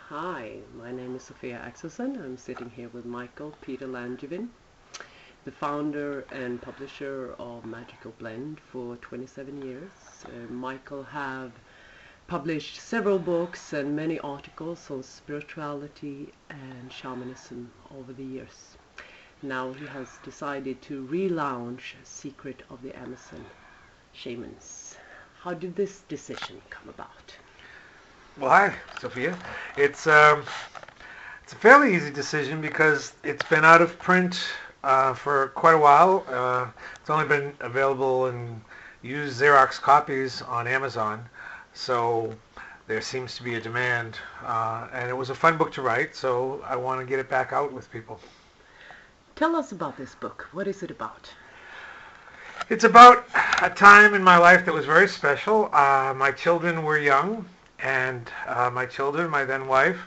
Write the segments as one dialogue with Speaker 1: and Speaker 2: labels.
Speaker 1: Hi, my name is Sophia Axelsson. I'm sitting here with Michael Peter Langevin, the founder and publisher of Magical Blend for 27 years. Michael have published several books and many articles on spirituality and shamanism over the years. Now he has decided to relaunch Secret of the Amazon, Shamans. How did this decision come about?
Speaker 2: Well, hi, Sophia. It's a fairly easy decision because it's been out of print for quite a while. It's only been available in used Xerox copies on Amazon, so there seems to be a demand. And it was a fun book to write, so I want to get it back out with people.
Speaker 1: Tell us about this book. What is it about?
Speaker 2: It's about a time in my life that was very special. My children were young. And my children, my then wife,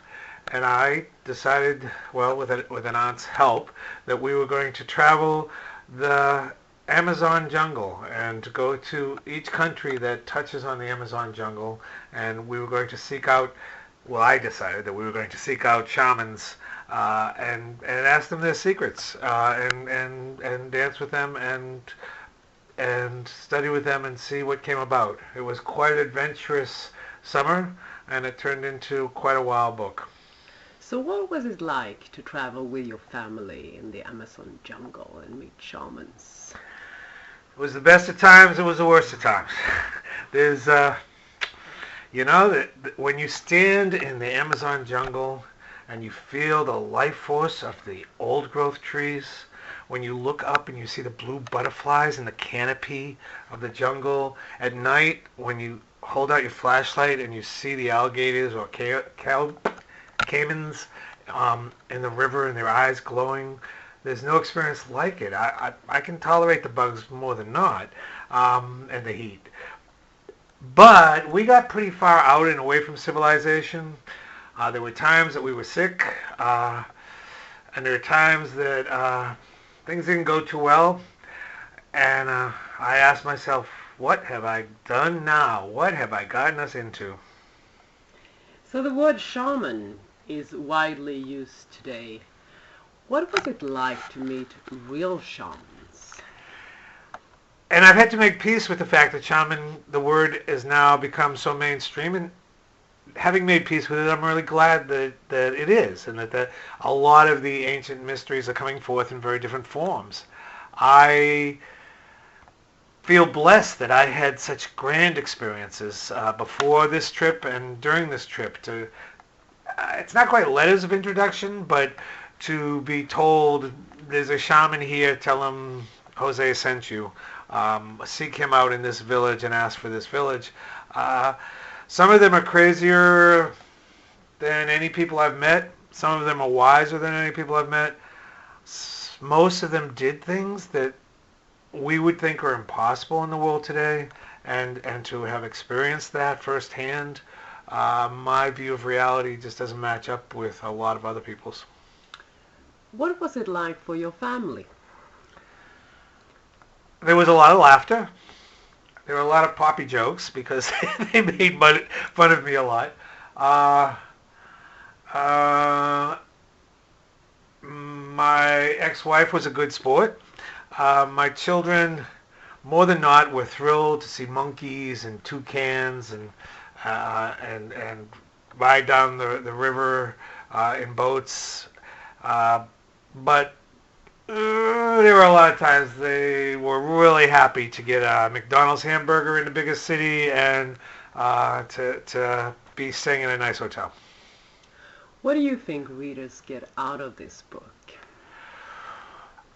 Speaker 2: and I decided, well, with an aunt's help, that we were going to travel the Amazon jungle and to go to each country that touches on the Amazon jungle, and we were going to seek out. Well, I decided that we were going to seek out shamans and ask them their secrets and dance with them and study with them and see what came about. It was quite adventurous summer, and it turned into quite a wild book.
Speaker 1: So what was it like to travel with your family in the Amazon jungle and meet shamans?
Speaker 2: It was the best of times, it was the worst of times. There's, when you stand in the Amazon jungle and you feel the life force of the old growth trees, when you look up and you see the blue butterflies in the canopy of the jungle, at night when you hold out your flashlight and you see the alligators or caimans in the river and their eyes glowing. There's no experience like it. I can tolerate the bugs more than not, and the heat. But we got pretty far out and away from civilization. There were times that we were sick, and there were times that things didn't go too well. And I asked myself, what have I done now? What have I gotten us into?
Speaker 1: So the word shaman is widely used today. What was it like to meet real shamans?
Speaker 2: And I've had to make peace with the fact that shaman, the word, has now become so mainstream. And having made peace with it, I'm really glad that it is, and that a lot of the ancient mysteries are coming forth in very different forms. I feel blessed that I had such grand experiences before this trip and during this trip. It's not quite letters of introduction, but to be told there's a shaman here, tell him Jose sent you. Seek him out in this village and ask for this village. Some of them are crazier than any people I've met. Some of them are wiser than any people I've met. Most of them did things that we would think are impossible in the world today, and to have experienced that firsthand, my view of reality just doesn't match up with a lot of other people's.
Speaker 1: What was it like for your family?
Speaker 2: There was a lot of laughter. There were a lot of poppy jokes because they made fun of me a lot. My ex-wife was a good sport. My children, more than not, were thrilled to see monkeys and toucans and ride down the river in boats. But there were a lot of times they were really happy to get a McDonald's hamburger in the biggest city and to be staying in a nice hotel.
Speaker 1: What do you think readers get out of this book?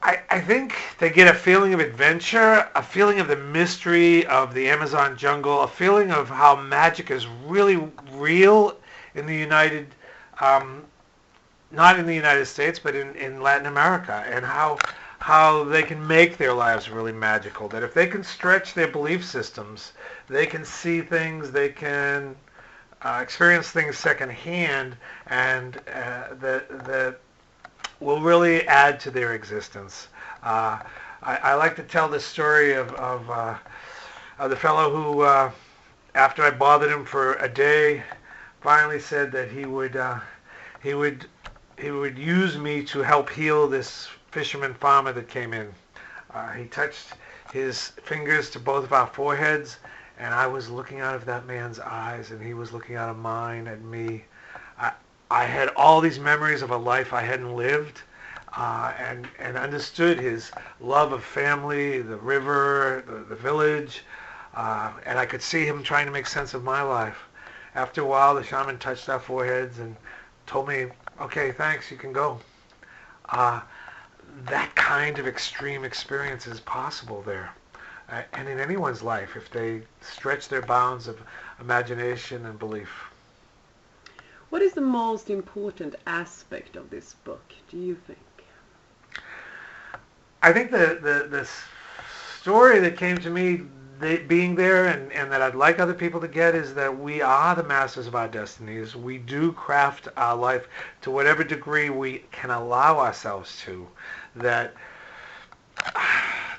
Speaker 2: I think they get a feeling of adventure, a feeling of the mystery of the Amazon jungle, a feeling of how magic is really real in the not in the United States, but in Latin America, and how they can make their lives really magical. That if they can stretch their belief systems, they can see things, they can experience things secondhand, and that will really add to their existence. I like to tell this story of the fellow who, after I bothered him for a day, finally said that he would he would use me to help heal this fisherman farmer that came in. He touched his fingers to both of our foreheads, and I was looking out of that man's eyes, and he was looking out of mine at me. I had all these memories of a life I hadn't lived, and understood his love of family, the river, the village, and I could see him trying to make sense of my life. After a while, the shaman touched our foreheads and told me, "Okay, thanks, you can go." That kind of extreme experience is possible there, and in anyone's life if they stretch their bounds of imagination and belief.
Speaker 1: What is the most important aspect of this book, do you think?
Speaker 2: I think the story that came to me being there and that I'd like other people to get is that we are the masters of our destinies. We do craft our life to whatever degree we can allow ourselves to. That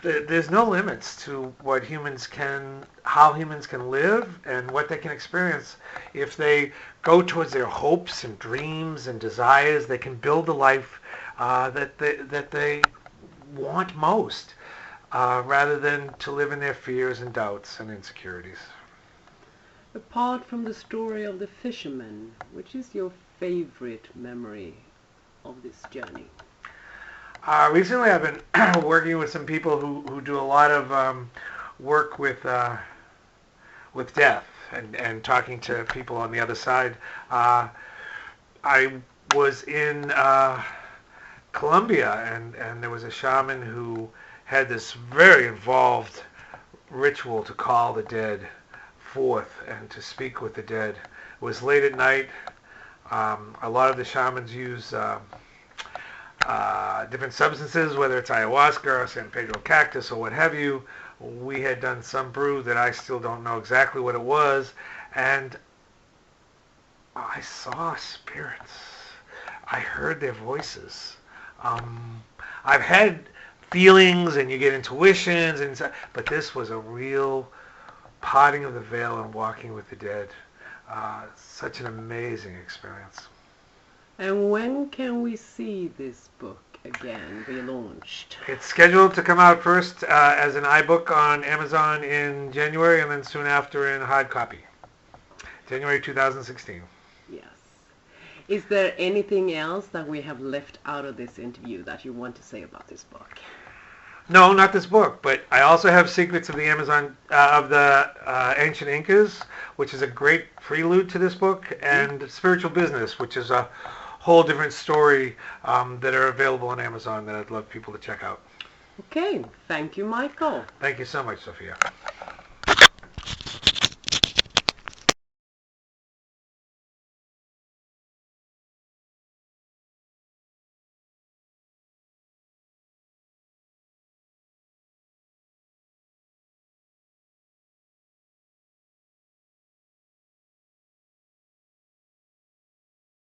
Speaker 2: there's no limits to what how humans can live and what they can experience. If they go towards their hopes and dreams and desires, they can build a life that they want most, rather than to live in their fears and doubts and insecurities.
Speaker 1: Apart from the story of the fisherman, which is your favorite memory of this journey?
Speaker 2: Recently I've been working with some people who do a lot of work with death and talking to people on the other side. I was in Colombia, and there was a shaman who had this very involved ritual to call the dead forth and to speak with the dead. It was late at night. A lot of the shamans use different substances, whether it's ayahuasca or San Pedro cactus or what have you. We had done some brew that I still don't know exactly what it was, and I saw spirits. I heard their voices. I've had feelings, and you get intuitions, but this was a real parting of the veil and walking with the dead. Such an amazing experience.
Speaker 1: And when can we see this book again be launched?
Speaker 2: It's scheduled to come out first as an iBook on Amazon in January, and then soon after in hard copy. January 2016.
Speaker 1: Yes. Is there anything else that we have left out of this interview that you want to say about this book?
Speaker 2: No, not this book, but I also have Secrets of the Amazon, of the Ancient Incas, which is a great prelude to this book, and Spiritual Business, which is a whole different story that are available on Amazon that I'd love people to check out.
Speaker 1: Okay, thank you, Michael.
Speaker 2: Thank you so much, Sophia.